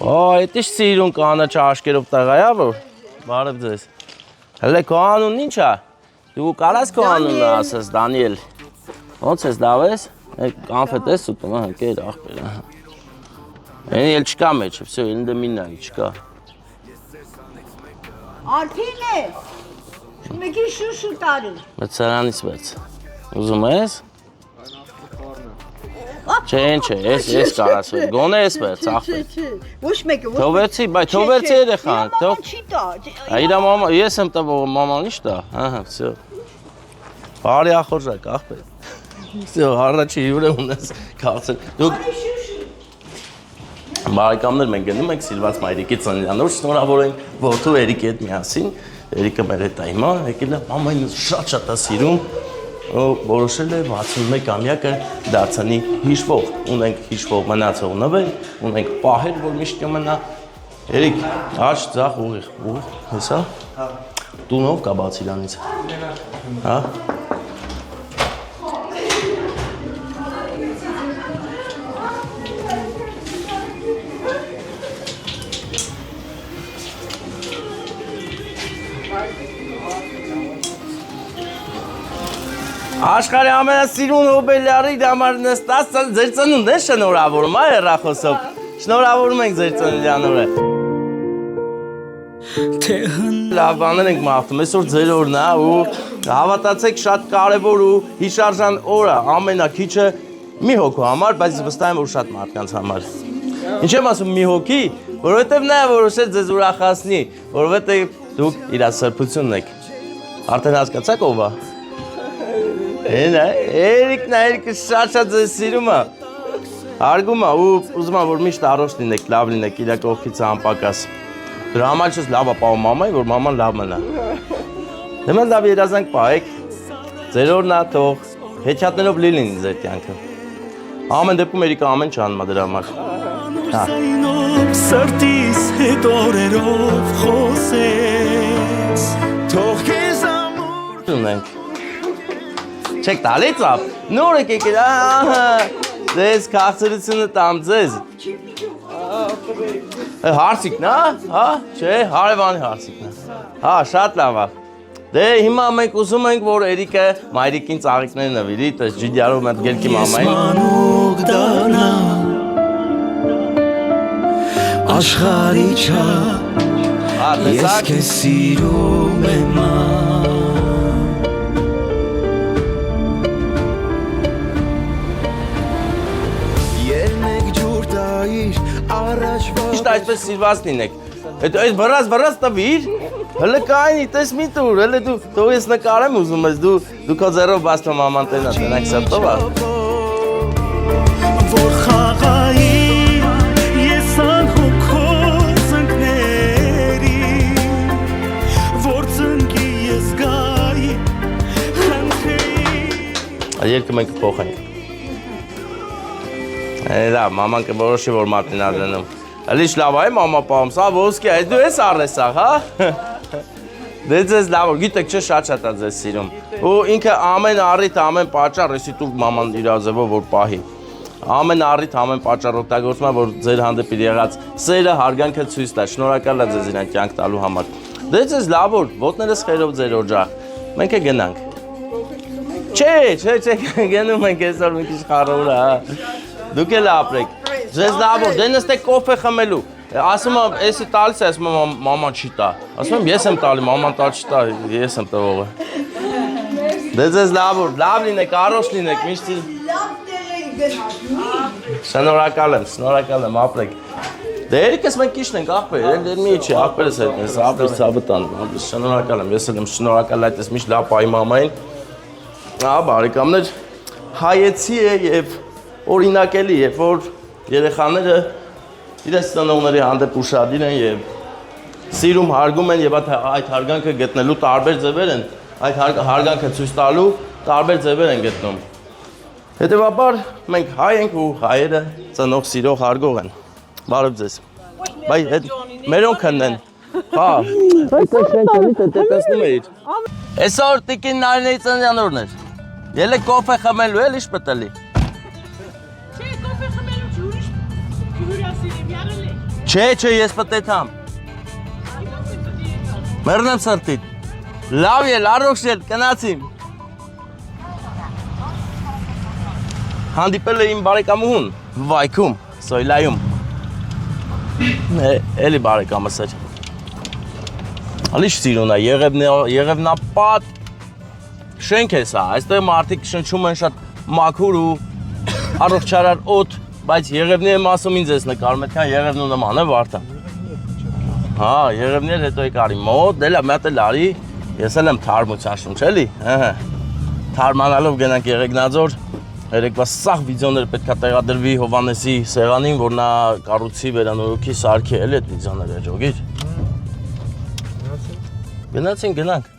Այդ ինչ սիրուն կանաչ աշկերով տղա է, որ բարև ձեզ։ Հələ քո անունն ինչ է։ Դու կարաս քո անունը ասես, Դանիել։ Ոնց ես, լավ ես։ Կանֆետ ես ուտում, հա, կեր ախպեր, ահա։ Էնի էլ չկա մեջ, վсё, ինձ մինայի չկա։ Արփին է։ Մեկի շուշու տարի։ Մեծարանից վեց։ Ուզում ես։ Չէ, ես կարաս որ գոնե ես վեց, ախպեր։ Ոչ մեկը, ոչ։ Թողեցի, բայ թողեցի երեխան, թող։ Չի տա։ Իր մամա, ես եմ տվող, մաման ինչ տա, ահա, վсё։ Բարի ախորժակ, ախպեր։ Վсё, առաջի հյուրը ունես քաղցել։ Դուք բարեկամներ մենք գնում ենք Սիլվաց մայրիկի ծննդյանոր, շնորհավոր ենք որդու Էրիկի հետ միասին։ Էրիկը մեր հետ է հիմա, եկել է մամային շատ է սիրում։ Որոշել է 61-ամյակը դարձանի հիշվող, ունենք հիշվող մնացող նվեր, ունենք պահեր, որ միշտ կմնա։ Էրիկ, աչ, ձախ, ուղիղ, հեսա, տունով կա բաց իրանից, հա։ Աշխարհի ամենասիրուն հոբելյարի համար նստած ձեր ծնունդն է շնորհավորում, այ հեռախոսով։ Շնորհավորում ենք ձեր ծննդյան օրը։ Լավ բաներ ենք մաղթում, այսօր ձեր օրն է ու հավատացեք շատ կարևոր ու հիշարժան օր է, ամենակիչը մի հոգու համար, բայց վստահ եմ որ շատ մարդկանց համար։ Ինչ եմ ասում մի հոգի, որովհետև նա որոշել ձեզ ուրախացնի, որովհետև դուք իր սրբությունն եք։ Արդեն հասկացաք ով է։ Էրիկը շատ ձեզ սիրում է, հարգում է ու ուզում է, որ միշտ առողջ լինեք, լավ լինեք, իր կողքից անպակաս։ Դրա համար չես լավ ապահովում մամայի, որ մաման լավ մնա։ Նման լավ երազանք պահեք, ձեր օրն է թող, հեչատներով լի լինի ձեր կյանքը։ Ամեն դեպքում Էրիկը ամեն ինչ անում է դրա համար։ Սրտիս հետ օրերով խոսես, թող քեզ ամուր ունենք։ Չեք տալի ծապ, նոր եք եկել, ահա, ձեզ քաղցրությունը տամ ձեզ։ Հարսիկն է, հա, չէ, հարևանի հարսիկն է, հա, շատ լավ է։ Դե հիմա մենք ուզում ենք, որ Էրիկը մայրիկին ծաղիկներ նվիրի, տես ջիդյարով մատ գելքի մամային։ մանուկ դառնա, աշխարհի չափ, ես քեզ սիրում եմ Իշտ այսպես սիրված լինեք, այդ վրազ տվիր, հլը կայնի, տես մի տուր, հլը դու ես նկարեմ ուզում ես, դու քո ձեռով բաստո մաման տնակ սրտով է։ Որ խաղայի ես անհոգով ծնկների, որ ծնկի ես գայի, խնդրեի։ Երկը մենք կփոխենք։ Լավ, մաման կորոշի, որ մարդին ալենում։ Հլիշ լավ է, մամա պահում, սա ոսկի է, դու ես առես աղ, հա։ Դե ձեզ լավ որ, գիտեք չէ շատ է ձեզ սիրում։ Ու ինքը ամեն առիթ, ամեն պատճառ, եսի տուր մաման իր ազևով, որ պահի։ Ամեն առիթ, ամեն պատճառ օգտագործում է, որ ձեր հանդեպ իր եղած սերը, հարգանքը ցույց տա, շնորհակալ եմ ձեզ իրան կյանք տալու համար։ Դե ձեզ լավ որ, ոտներս խերով ձեր օջախ, մենք է գնանք։ Չէ, գնում ենք այսօր մի քիչ խառնուրը, հա։ Դուք էլ ապրեք, ձեզ լավ որ, դե նստեք կոֆե խմելու, ասում եմ, էսի տալիս է, ասում եմ, մաման չի տա, ասում եմ, ես եմ տալի, մաման տալ չի տա, ես եմ տվողը։ Դե ձեզ լավ որ, լավ լինեք, առողջ լինեք, միշտ Լավ տեղ էի գնաց։ Շնորհակալ եմ, ապրեք։ Դե Էրիկս մենք քիչն ենք, ախպեր, էլ մի չի, ախպերս հետ ես, ապրես ցավտան, շնորհակալ եմ, ես էլ եմ շնորհակալ այդպես միշտ լավ պայի մամային։ Բարեկամներ, հայեցի է եւ օրինակելի է, որ երեխաները իրենց ծնողների հանդեպ ուշադիր են եւ սիրում հարգում են եւ այդ հարգանքը գտնելու տարբեր ձևեր են, այդ հարգանքը ցույց տալու տարբեր ձևեր են գտնում։ Հետևաբար մենք հայ ենք ու հայերը ծնող սիրող հարգող են։ Բարև ձեզ։ Բայ մերոն քննեն։ Հա, այդպես շենքից տեսնում էիր։ Այսօր տիկին Նարինեի ծննդյան օրն էր։ Ելեք կոֆե խմելու էլ ինչ պետք է լի։ Չէ, կոֆե խմելու ջուրիշ հյուրասիրեմ, յարել եք։ Չէ, ես պատետամ։ Մեռնեմ սրտիդ։ Լավ ել, առողջ ել, կնացիմ։ Հանդիպել է իմ բարեկամուհուն, Վայքում, Սոյլայում։ Էլի բարեկամս էր։ Ալիշ սիրուն է, Եղևնապատ շենք է սա, այստեղ մարդիկ շնչում են շատ մաքուր ու առողջարար օդ, բայց Եղևնի եմ ասում ինձ ես նկարում, այդքան Եղևնու նման է Վարդան։ Հա, Եղևնի էլ հետո եկարի մոտ, դելա մետ էլ արի, ես էլ եմ թարմության շունչ, էլի, թարմանալով գնանք Եղեգնաձոր, երեկվա սաղ վիդեոներ պետք է տեղադրվի Հովանեսի սեղանին, որ նա կառույցի վերանորոգի սարքի էլ այդ վիդեոները, ջոգիր։ Գնացին, գնանք։